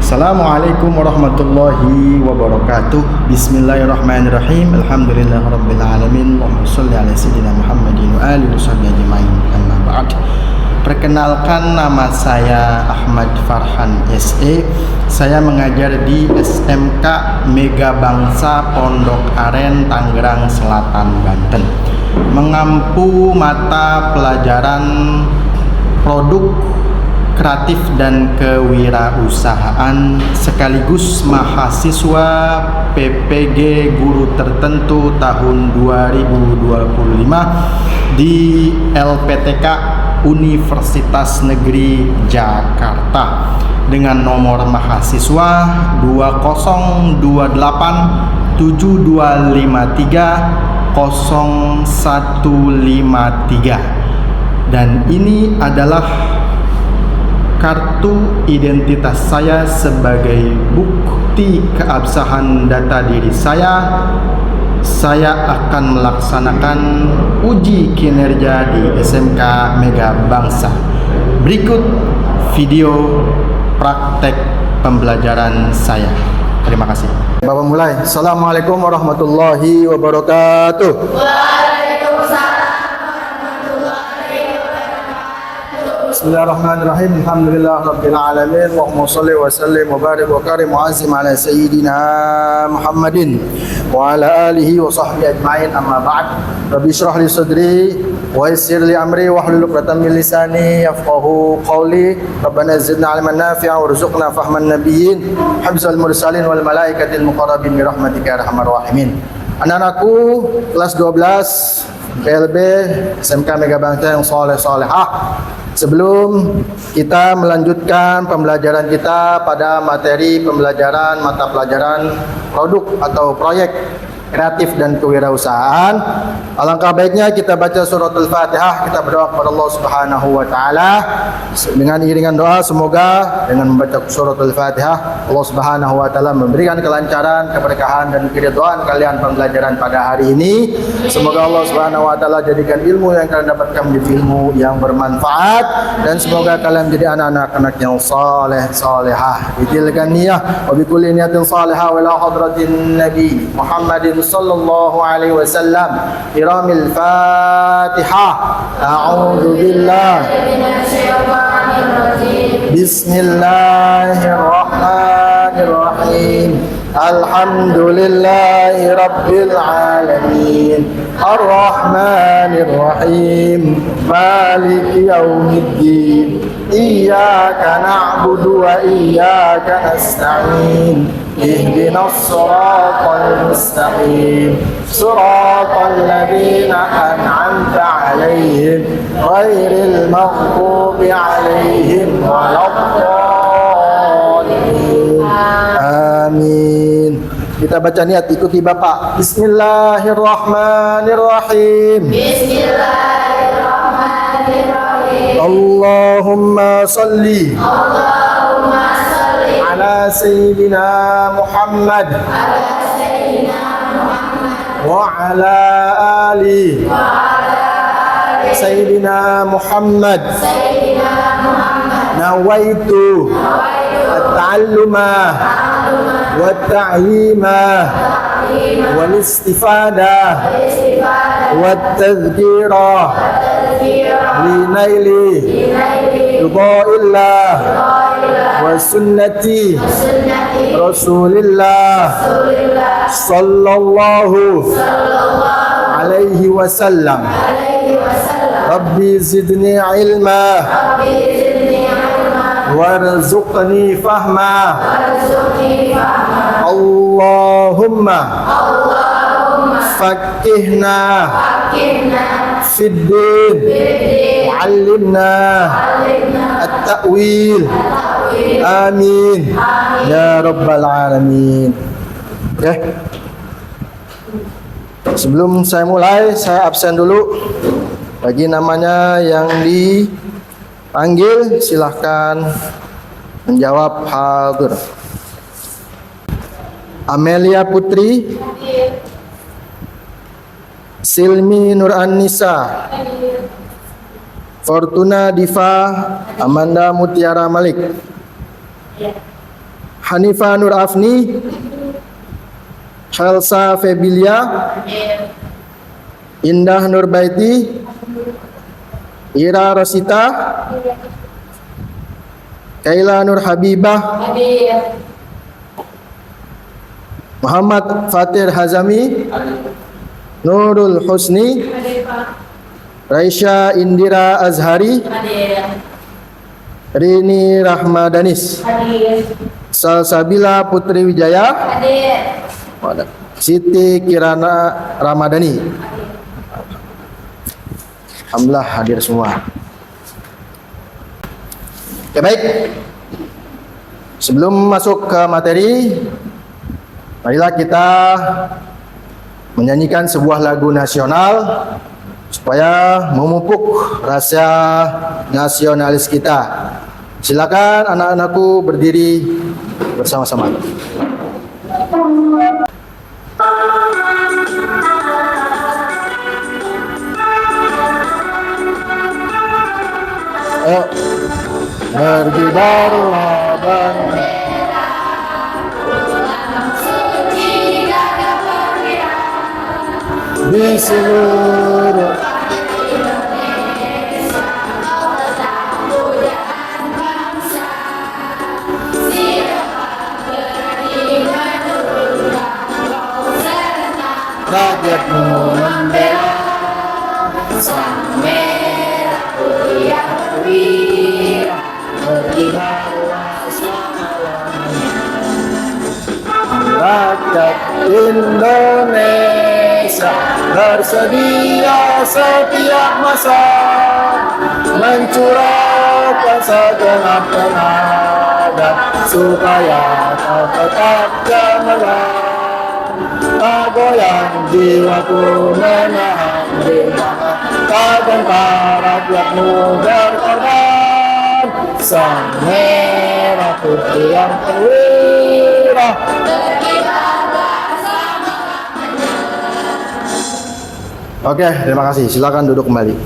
Assalamualaikum warahmatullahi wabarakatuh. Bismillahirrahmanirrahim. Alhamdulillahirabbil alamin. Allahumma shalli ala sayyidina Muhammadin wa alihi washabbihi ajmain. Amma ba'd. Perkenalkan, nama saya Ahmad Farhan SE. Saya mengajar di SMK Mega Bangsa Pondok Aren, Tangerang Selatan, Banten. Mengampu mata pelajaran produk kreatif dan kewirausahaan sekaligus mahasiswa PPG guru tertentu tahun 2025 di LPTK Universitas Negeri Jakarta dengan nomor mahasiswa 20285300153, dan ini adalah kartu identitas saya sebagai bukti keabsahan data diri saya. Saya akan melaksanakan uji kinerja di SMK Mega Bangsa. Berikut video praktek pembelajaran saya. Terima kasih. Bapak mulai. Assalamualaikum warahmatullahi wabarakatuh. Bismillahirrahmanirrahim. Alhamdulillahirabbil alamin. Allahumma shalli wa sallim wa barik wa karim wa azim ala sayyidina Muhammadin wa ala alihi wa sahbihi ajmain. Amma ba'd. Rabbi shrah li sadri wa yassir li amri wa hlul 'uqdatam min lisani yafqahu qawli. Rabbana zidna 'ilman nafi'an warzuqna fahman nabiyyin, hifzal mursalin wal malaikatil muqarrabin bi rahmatika ya arhamar rahimin. Anak-anakku kelas 12 PLB SMK Mega Bangsa yang saleh-salehah. Sebelum kita melanjutkan pembelajaran kita pada materi pembelajaran mata pelajaran produk atau proyek kreatif dan kewirausahaan, alangkah baiknya kita baca suratul Fatihah. Kita berdoa kepada Allah Subhanahu wa taala dengan iringan doa, semoga dengan membaca suratul Fatihah Allah Subhanahu wa taala memberikan kelancaran, keberkahan dan keridhaan kalian pembelajaran pada hari ini. Semoga Allah Subhanahu wa taala jadikan ilmu yang kalian dapatkan menjadi ilmu yang bermanfaat, dan semoga kalian menjadi anak-anak yang saleh salehah. Bitilkan niyah wa bikulli niyatin salihah wa ila hadratin nabi Muhammadin sallallahu alaihi wasallam. Iramil Fatihah. A'udzu billahi minasyaitonir rajim. Bismillahirrahmanirrahim. Alhamdulillahi rabbil alamin. Ar-Rahmanir Rahim. Maliki yaumiddin. Iyyaka na'budu wa iyyaka nasta'in. Ihdinas siratal mustaqim. Siratal ladzina an'amta 'alaihim ghairil maghdubi 'alaihim waladdallin. Amin. Kita baca niat, ikuti Bapak. Bismillahirrahmanirrahim. Bismillahirrahmanirrahim. Allahumma salli ala sayyidina Muhammad wa ala ali sayyidina Muhammad. Nawaitu at-ta'alluma wat-ta'lima wal-istifadah wat-tadhkira linaili ridhaillah wa sunnati Rasulillah sallallahu alaihi wasallam. Rabbi zidni ilma warzuqni fahma. Allahumma fakihna fid din wa'allimna at-ta'wil. Amin ya rabbal alamin. Oke. Sebelum saya mulai, saya absen dulu. Bagi namanya yang dipanggil, silahkan menjawab hadir. Amelia Putri, Silmi Nur An-Nisa, Fortuna Diva Amanda Mutiara Malik, Hanifah Nur Afni, Helsa Febilia, Indah Nurbaiti, Ira Rosita, Kaila Nur Habibah, Muhammad Fatir Hazami, Nurul Husni, Raisya Indira Azhari, Rini Rahmadanis, Salsabila Putri Wijaya, Siti Kirana Ramadhani. Alhamdulillah hadir semua. Oke, baik. Sebelum masuk ke materi, marilah kita menyanyikan sebuah lagu nasional supaya memupuk rasa nasionalis kita. Silakan anak-anakku berdiri bersama-sama. Ayo, berkibarlah bendera di seluruh rakyatmu membela sang merah putih yang perwira, berkibarlah selama-lamanya. Rakyat Indonesia bersedia setiap masa mencurahkan segenap tenaga supaya kau tetap cemerlang. Tak goyang jiwaku menahan rimba, takkan rakyatmu berkorban. Sang merah putih yang perwira, berkibarlah selama-lamanya. Oke, terima kasih. Silakan duduk kembali.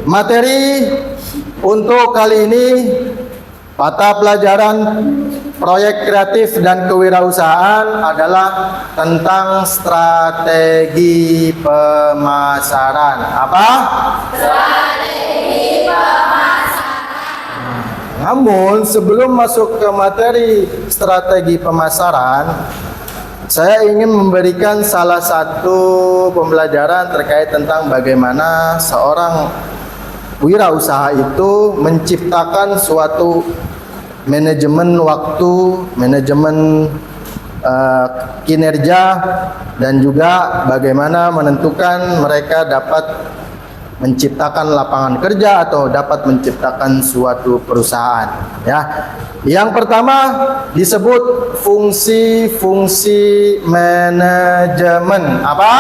Materi untuk kali ini mata pelajaran proyek kreatif dan kewirausahaan adalah tentang strategi pemasaran. Apa? Strategi pemasaran. Namun sebelum masuk ke materi strategi pemasaran, saya ingin memberikan salah satu pembelajaran terkait tentang bagaimana seorang wirausaha itu menciptakan suatu manajemen waktu, manajemen kinerja, dan juga bagaimana menentukan mereka dapat menciptakan lapangan kerja atau dapat menciptakan suatu perusahaan. Ya, yang pertama disebut fungsi-fungsi manajemen. Apa?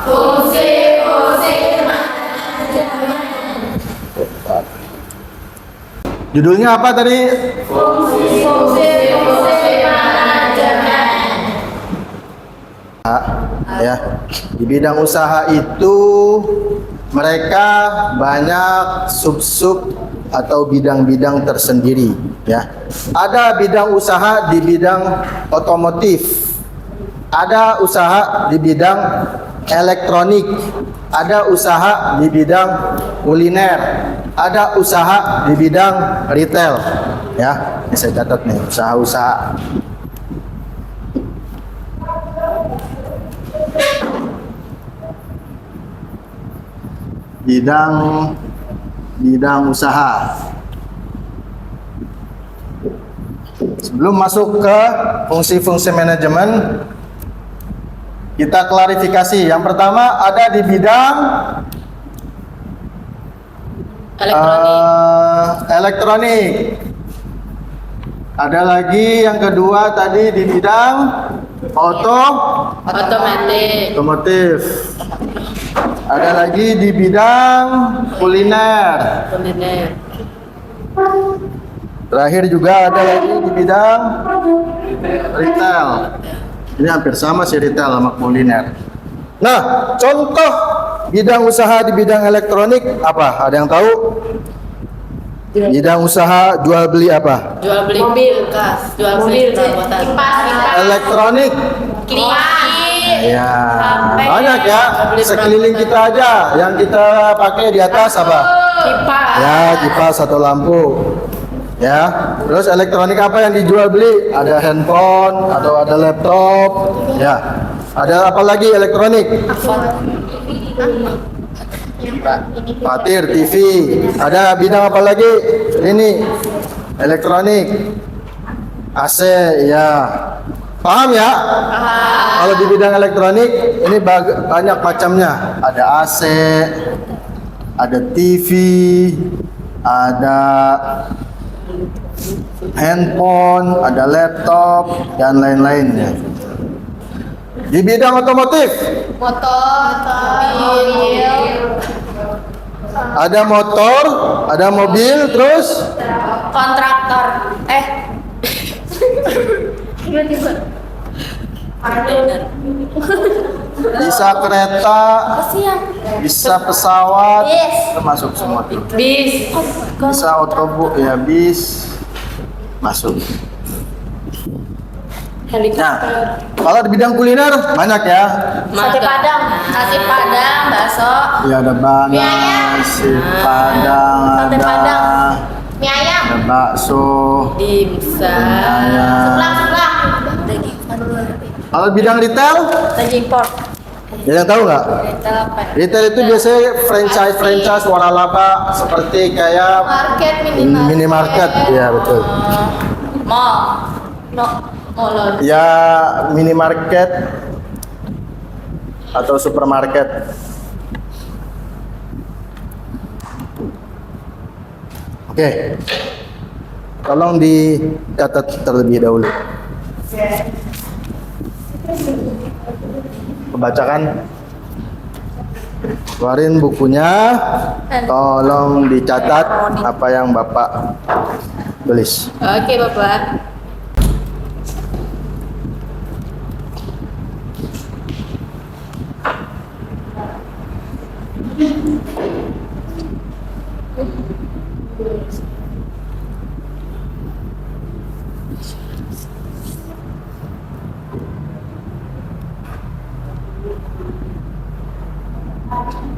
Fungsi-fungsi manajemen. Judulnya apa tadi? Fungsi-fungsi manajemen. Ya, di bidang usaha itu mereka banyak sub-sub atau bidang-bidang tersendiri. Ya, ada bidang usaha di bidang otomotif, ada usaha di bidang elektronik, ada usaha di bidang kuliner, ada usaha di bidang retail. Ya, ini saya catat nih, usaha-usaha. Bidang usaha. Sebelum masuk ke fungsi-fungsi manajemen, kita klarifikasi. Yang pertama ada di bidang elektronik. Ada lagi yang kedua tadi di bidang otomotif. Ada lagi di bidang kuliner. Terakhir juga ada lagi di bidang retail. Ini hampir sama sih, retail sama kuliner. Nah, contoh bidang usaha di bidang elektronik apa? Ada yang tahu? Bidang usaha jual beli apa? Jual beli mobil, jual beli kipas, Elektronik. Ya, banyak ya. Sekeliling kita aja yang kita pakai di atas apa? Kipas. Ya, kipas atau lampu. Ya, terus elektronik apa yang dijual beli? Ada handphone atau ada laptop. Ya, ada apa lagi elektronik? Patir, TV. Ada bidang apa lagi? Ini elektronik. AC, ya. Paham ya? Kalau di bidang elektronik ini banyak macamnya. Ada AC, ada TV, ada handphone, ada laptop dan lain-lainnya. Di bidang otomotif ada motor, ada mobil, terus kontraktor. bisa kereta, bisa pesawat, termasuk semua tuh. Bis. Bisa otobus, ya bis, masuk. Nah, kalau di bidang kuliner banyak ya. Sate Padang, bakso. Ya ada banyak, nasi Padang, Sate ada Padang. Mie ayam. ada bakso, Dimsum. sebelah. Daging Kalau bidang retail, daging pork. ya yang tahu nggak? Retail apa? Retail itu biasanya franchise waralaba seperti kayak Market, minimarket, ya betul. Mall. Mall. Ya minimarket atau supermarket. Oke, tolong dicatat terlebih dahulu. Kebacakan, keluarin bukunya, tolong dicatat apa yang Bapak tulis. Oke, Bapak.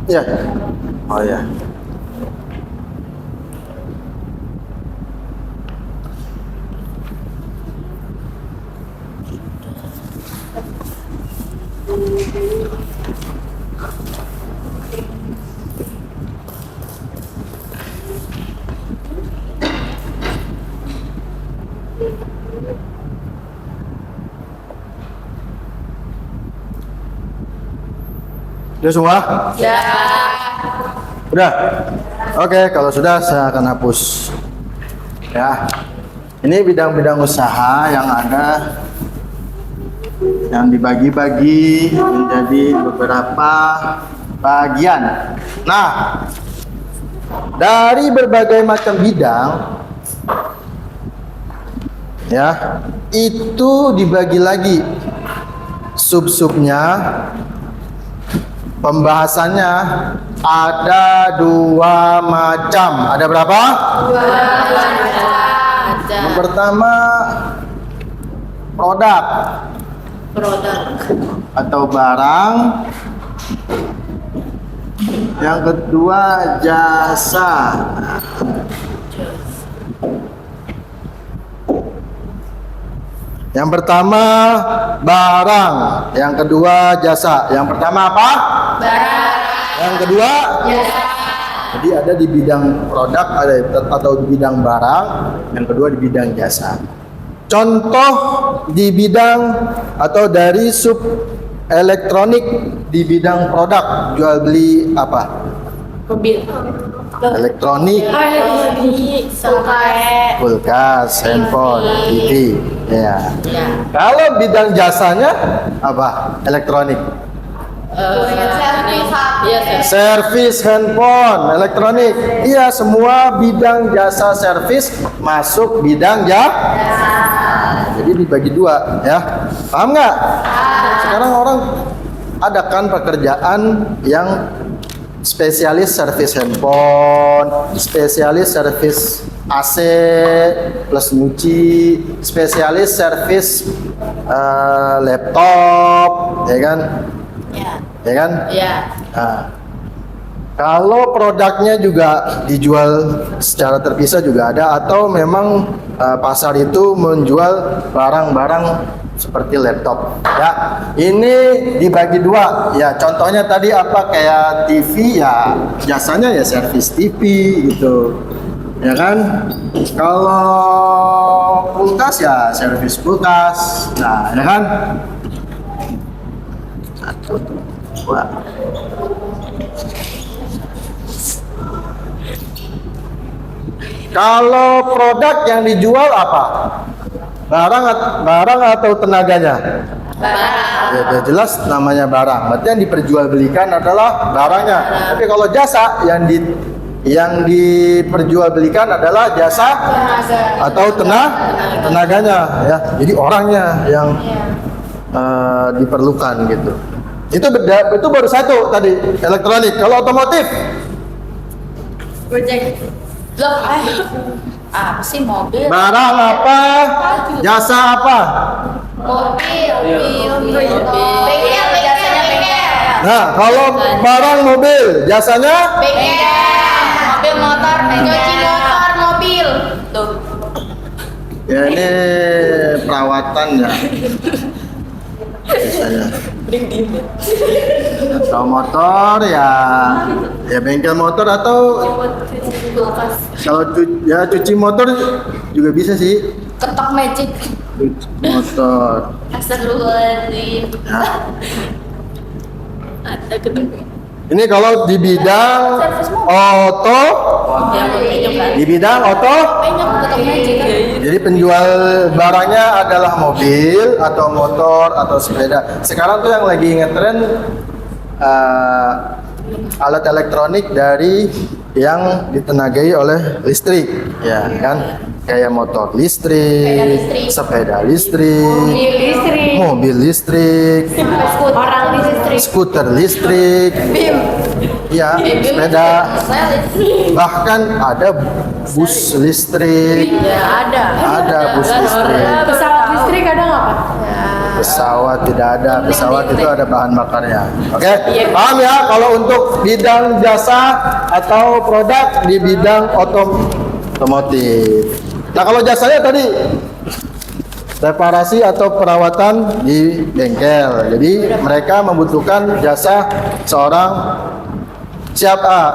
Ya, oh ya. Sudah semua? Ya. Udah? Oke, kalau sudah saya akan hapus. Ya. Ini bidang-bidang usaha yang ada yang dibagi-bagi menjadi beberapa bagian. Nah, dari berbagai macam bidang ya, itu dibagi lagi sub-subnya. Pembahasannya ada 2 macam. Ada berapa? 2 macam. Yang pertama produk atau barang. Yang kedua jasa. Yang pertama barang, yang kedua jasa. Yang pertama apa? Barang. Yang kedua Jasa. Jadi ada di bidang produk atau di bidang barang, yang kedua di bidang jasa. Contoh di bidang atau dari sub elektronik di bidang produk jual beli apa? Mobil. Elektronik, kulkas, handphone, TV. Ya. Kalau bidang jasanya apa? Elektronik. Servis handphone, elektronik. Iya, semua bidang jasa servis masuk bidang jasa. Jadi dibagi 2 ya. Paham nggak? Sekarang orang adakan pekerjaan yang spesialis servis handphone, spesialis servis AC plus nyuci, spesialis servis laptop, ya kan? Ya. Ya kan? Ya. Nah, kalau produknya juga dijual secara terpisah juga ada, atau memang pasar itu menjual barang-barang seperti laptop. Ya, ini dibagi dua. Ya, contohnya tadi apa, kayak TV ya, jasanya ya servis TV gitu. Ya kan? Kalau kulkas ya servis kulkas. Nah, ya kan? Satu, dua. Kalau produk yang dijual apa? Barang atau tenaganya? Barang. Ya jelas namanya barang. Berarti yang diperjualbelikan adalah barangnya. Tapi kalau jasa yang diperjualbelikan adalah jasa atau tenaganya, ya. Jadi orangnya yang diperlukan gitu. Itu baru satu tadi, elektronik. Kalau otomotif? Project. Loh, apa sih mobil? Barang apa? Jasa apa? Mobil. Bengkel. Jasanya bengkel. Nah, kalau barang mobil, jasanya? Bengkel. Mobil motor. Cuci motor mobil. Tuh. Ya ini perawatan ya. Biasanya. Atau motor ya bengkel motor, atau Kulkas. kalau cuci motor juga bisa sih. Ketok magic. Cuci motor. Astagfirullahaladzim. Ya. Ada ketok. Ini kalau di bidang oto, di bidang oto, Ketok magic kan? jadi penjual barangnya adalah mobil atau motor atau sepeda. Sekarang tuh yang lagi ngetren alat elektronik dari yang ditenagai oleh listrik, ya kan? Kayak motor listrik, sepeda listrik, mobil listrik, Orang listrik. skuter listrik, ya, sepeda, bahkan ada bus listrik, ada bus listrik. Pesawat listrik ada nggak Pak? Pesawat tidak ada, pesawat itu ada bahan bakarnya. Oke, paham ya? Kalau untuk bidang jasa atau produk di bidang otomotif. Nah, kalau jasanya tadi reparasi atau perawatan di bengkel. Jadi mereka membutuhkan jasa seorang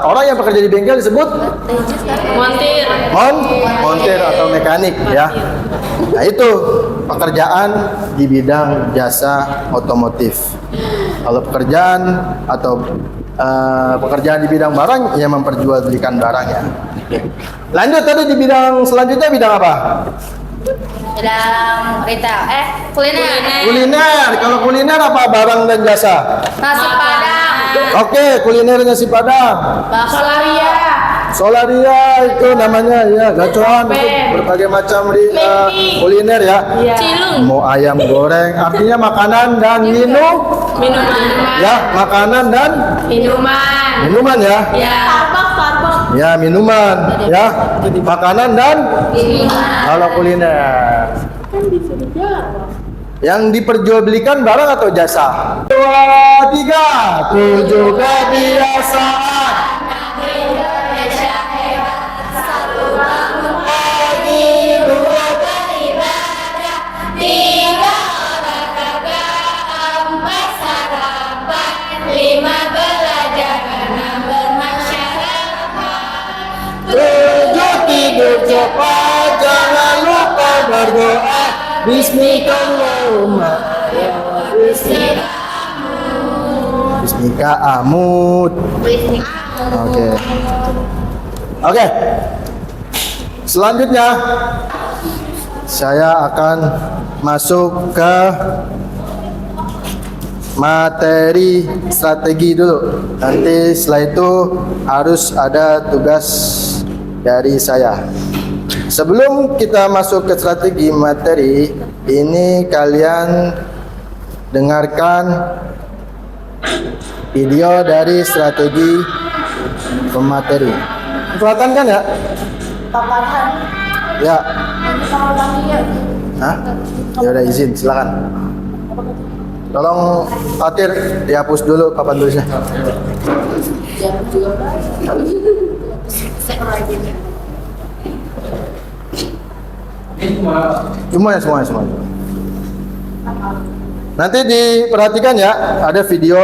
orang yang bekerja di bengkel disebut Montir. montir atau mekanik, ya. Nah, itu pekerjaan di bidang jasa otomotif. Kalau pekerjaan atau pekerjaan di bidang barang, yang memperjualbelikan barangnya. Lanjut tadi di bidang selanjutnya, bidang apa? Bidang retail. Kuliner. Kuliner. Kalau kuliner apa, barang dan jasa? Nasi padang. Oke, kuliner nasi padang. Solaria. Solaria itu namanya, ya, gacoan itu berbagai macam kuliner ya. Cilung. Mau ayam goreng, artinya makanan dan Minuman. ya, makanan dan minuman ya. Ya. Starbucks. Ya, minuman ya, makanan dan kalau kuliner. Yang diperjualbelikan barang atau jasa? 2, 3, 7 kebiasaan. Tidur cepat, jangan lupa berdoa. Bismillahirrahmanirrahim. Bismika amut. Oke. Selanjutnya saya akan masuk ke materi strategi dulu. Nanti setelah itu harus ada tugas dari saya. Sebelum kita masuk ke strategi materi, ini kalian dengarkan video dari strategi pemateri. Kelihatan kan ya? Paparan. Ya. Sama ya. Hah? Ya udah izin, silakan. Tolong Fatir dihapus dulu papan tulisnya. Semua. Nanti diperhatikan ya, ada video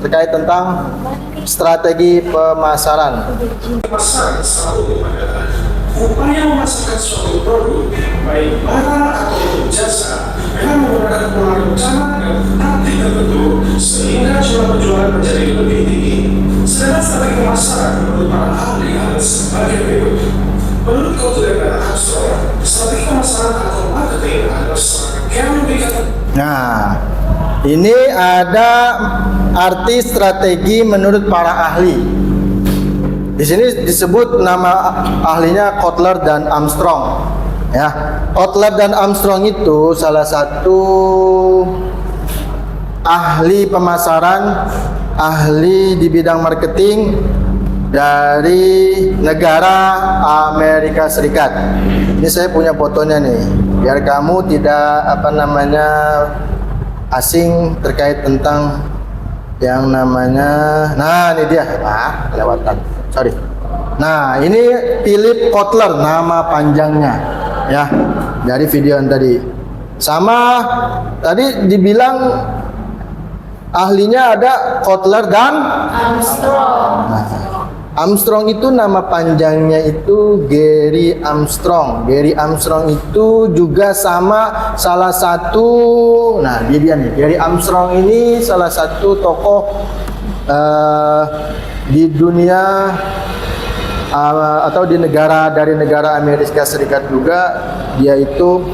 terkait tentang strategi pemasaran. Pemasaran selalu adalah upaya memasarkan suatu produk, baik barang atau jasa, dengan menggunakan pola rencana dan taktik tertentu sehingga jumlah penjualan menjadi lebih tinggi. Sedangkan strategi pemasaran menurut para ahli adalah sebagai berikut. Menurut Kotler dan Armstrong, strategi pemasaran atau marketing adalah strategi yang memberikan. Nah, ini ada arti strategi menurut para ahli. Di sini disebut nama ahlinya Kotler dan Armstrong. Ya, Kotler dan Armstrong itu salah satu ahli pemasaran, ahli di bidang marketing dari negara Amerika Serikat. Ini saya punya fotonya nih, biar kamu tidak asing terkait tentang yang namanya. Nah, ini dia. Kelewatan. Sorry. Nah, ini Philip Kotler nama panjangnya, ya, dari video yang tadi. Sama tadi dibilang ahlinya ada Kotler dan Armstrong. Nah, Armstrong itu nama panjangnya itu Gary Armstrong. Gary Armstrong itu juga sama salah satu. Nah, dia nih. Gary Armstrong ini salah satu tokoh di dunia atau di dari negara Amerika Serikat juga. Dia itu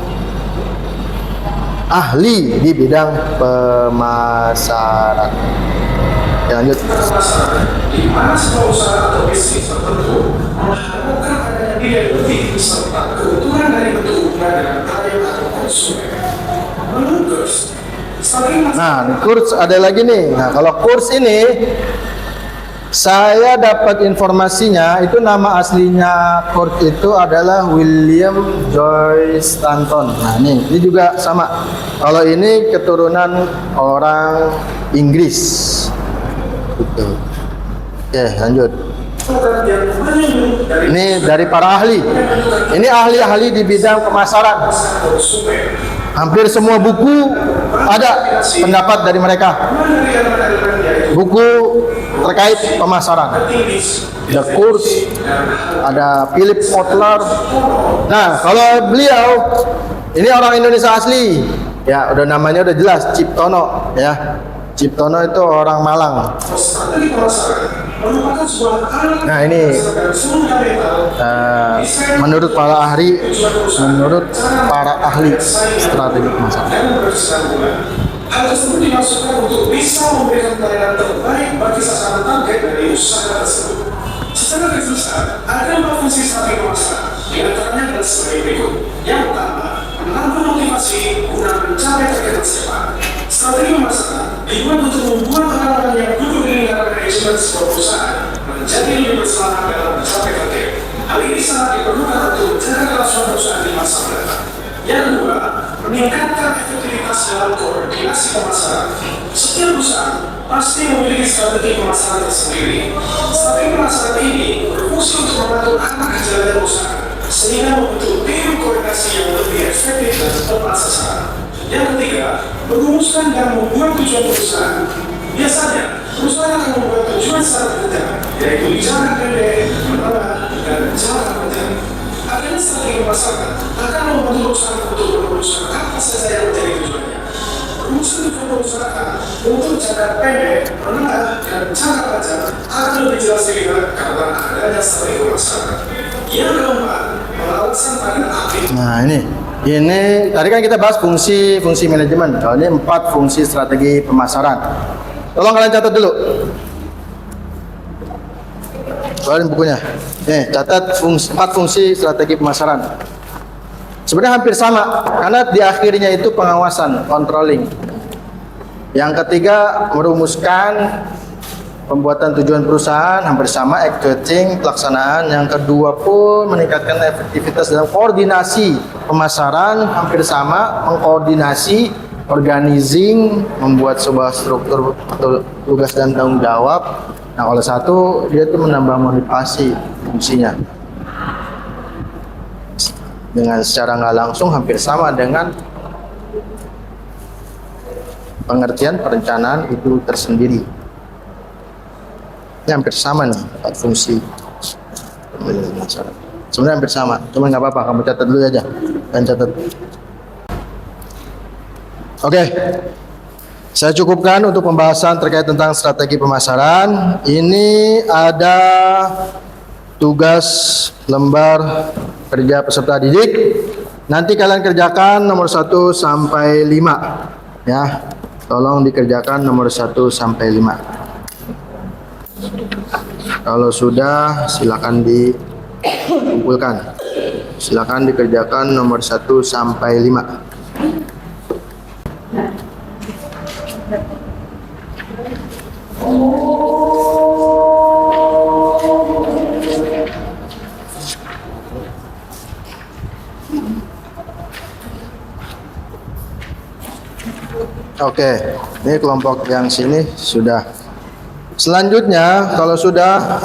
ahli di bidang pemasaran. Ya, lanjut. Di mana sebuah usaha atau bisnis tertentu mengharapkan adanya nilai lebih serta keuntungan dari bentuknya dengan klien atau konsumen. Menurut Kurz, Nah, kurs ada lagi nih. Nah, kalau kurs ini saya dapat informasinya itu nama aslinya kurs itu adalah William Joyce Stanton. Nah, ini juga sama. Kalau ini keturunan orang Inggris. Gitu. Oke, lanjut. Ini dari para ahli. Ini ahli-ahli di bidang pemasaran. Hampir semua buku ada pendapat dari mereka. Buku terkait pemasaran. Ada kurs, ada Philip Kotler. Nah, kalau beliau ini orang Indonesia asli. Ya, udah namanya udah jelas, Ciptono, ya. Ciptono itu orang Malang. Nah, ini menurut para ahli, strategi pemasaran. Hal tersebut dimaksudkan untuk bisa memberikan pelayanan terbaik bagi sasaran target dari usaha tersebut. Secara garis besar, ada 4 fungsi strategi pemasaran. Di antaranya adalah sebagai berikut. Yang pertama, menambah motivasi guna mencapai target tersebut. Strategi pemasaran dibuat untuk membuat orang-orang yang duduk di lingkaran manajemen sebuah perusahaan menjadi lebih bersemangat dalam mencapai target. Hal ini sangat diperlukan untuk menjaga kelangsungan perusahaan di masa mendatang. Yang kedua, meningkatkan efektivitas dalam koordinasi pemasaran. Setiap perusahaan pasti memiliki strategi pemasaran tersendiri. Strategi pemasaran ini berfungsi untuk membantu anak jalannya usaha, sehingga membentuk tim koordinasi yang lebih efektif dan tepat sasaran. Yang ketiga, merumuskan dan membuat tujuan perusahaan. Biasanya, perusahaan akan membuat tujuan secara detail, yaitu di jangka pendek, menengah, dan jangka panjang. Adanya strategi pemasaran akan membantu perusahaan untuk berusaha apa saja yang menjadi tujuannya. Rumusan tujuan perusahaan untuk jangka pendek, menengah, dan jangka panjang akan lebih jelas dilihat karena adanya strategi pemasaran. Yang keempat, pengawasan pada aktif. Nah, ini tadi kan kita bahas fungsi manajemen. Kalau ini 4 fungsi strategi pemasaran. Tolong kalian catat dulu. Keluarin bukunya. Nih, catat 4 fungsi strategi pemasaran. Sebenarnya hampir sama, karena di akhirnya itu pengawasan, controlling. Yang ketiga, merumuskan pembuatan tujuan perusahaan hampir sama, executing pelaksanaan. Yang kedua pun meningkatkan efektivitas dalam koordinasi pemasaran, hampir sama, mengkoordinasi, organizing, membuat sebuah struktur atau tugas dan tanggung jawab. Nah, oleh satu dia itu menambah motivasi fungsinya. Dengan secara nggak langsung hampir sama dengan pengertian perencanaan itu tersendiri. Ini hampir sama nih fungsi. Sebenarnya hampir sama, cuma nggak apa-apa, kamu catat dulu aja dan catat. Oke, saya cukupkan untuk pembahasan terkait tentang strategi pemasaran. Ini ada tugas lembar kerja peserta didik. Nanti kalian kerjakan nomor 1 sampai 5 ya. Tolong dikerjakan nomor 1 sampai 5. Kalau sudah silakan dikumpulkan. Silakan dikerjakan nomor 1 sampai 5. Oke, ini kelompok yang sini sudah. Selanjutnya, kalau sudah,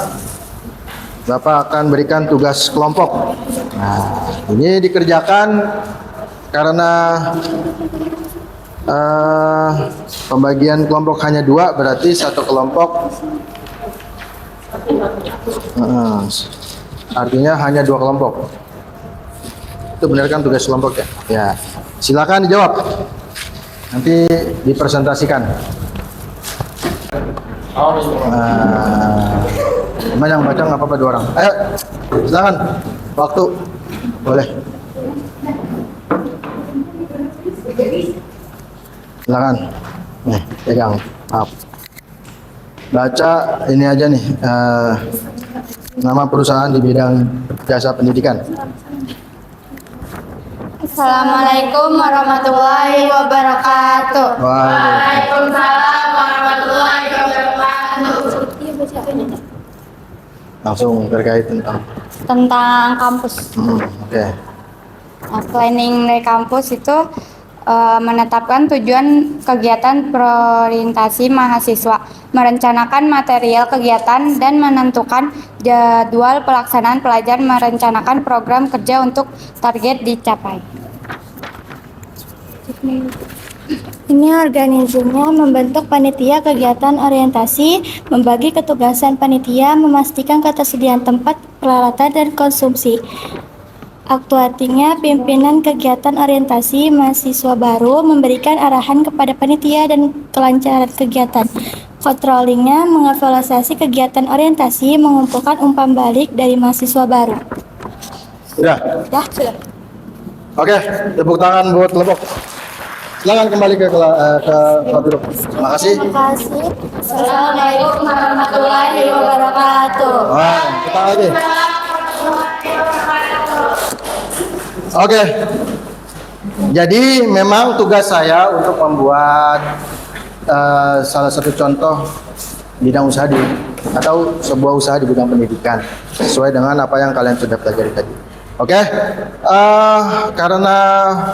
Bapak akan berikan tugas kelompok. Nah, ini dikerjakan karena pembagian kelompok hanya 2, berarti satu kelompok artinya hanya 2 kelompok. Itu benar kan tugas kelompok ya? Ya, silakan dijawab. Nanti dipresentasikan. Yang baca nggak apa-apa 2 orang. Ayo, silakan. Waktu boleh. Silakan. Nih, pegang. Maaf. Baca ini aja nih. Nama perusahaan di bidang jasa pendidikan. Assalamualaikum warahmatullahi wabarakatuh. Waalaikumsalam warahmatullahi wabarakatuh. Langsung terkait tentang Kampus. Oke. Nah, planning dari kampus itu menetapkan tujuan kegiatan berorientasi mahasiswa, merencanakan material kegiatan dan menentukan jadwal pelaksanaan pelajar, merencanakan program kerja untuk target dicapai. Ini organisasinya membentuk panitia kegiatan orientasi, membagi ketugasan panitia, memastikan ketersediaan tempat, peralatan, dan konsumsi. Aktuatinya pimpinan kegiatan orientasi mahasiswa baru memberikan arahan kepada panitia dan kelancaran kegiatan. Controllingnya mengevaluasi kegiatan orientasi, mengumpulkan umpan balik dari mahasiswa baru. Sudah. Ya, sudah. Oke, tepuk tangan buat kelompok. Silakan kembali ke kelompok dulu. Terima kasih. Terima kasih. Assalamualaikum warahmatullahi wabarakatuh. Wah, kita lagi. Oke. Jadi memang tugas saya untuk membuat salah satu contoh bidang usaha atau sebuah usaha di bidang pendidikan sesuai dengan apa yang kalian sudah pelajari tadi. Oke, karena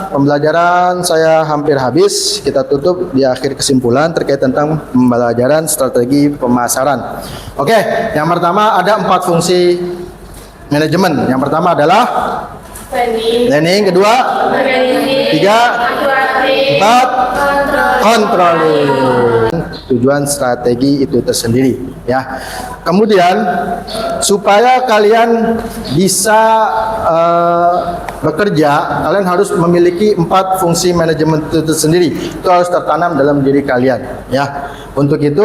pembelajaran saya hampir habis, kita tutup di akhir kesimpulan terkait tentang pembelajaran strategi pemasaran. Oke, yang pertama ada 4 fungsi manajemen. Yang pertama adalah planning, kedua, 3, 4, controlling. Tujuan strategi itu tersendiri, ya. Kemudian supaya kalian bisa bekerja, kalian harus memiliki 4 fungsi manajemen itu tersendiri. Itu harus tertanam dalam diri kalian, ya. Untuk itu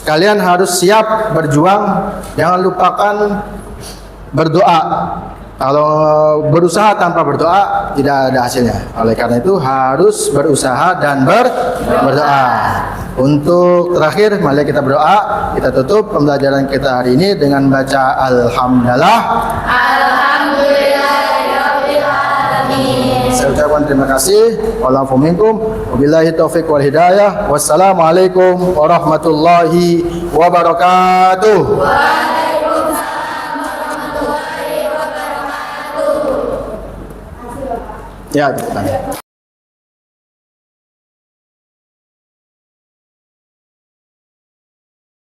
kalian harus siap berjuang, jangan lupakan berdoa. Kalau berusaha tanpa berdoa tidak ada hasilnya. Oleh karena itu harus berusaha dan berdoa. Untuk terakhir, mari kita berdoa. Kita tutup pembelajaran kita hari ini dengan baca Alhamdulillah. Alhamdulillahirabbil alamin. Saya ucapkan ucapkan terima kasih. Wa'alaikum minkum. Wabillahi taufiq wal hidayah. Wassalamualaikum warahmatullahi wabarakatuh. Ya, tepuk tangan.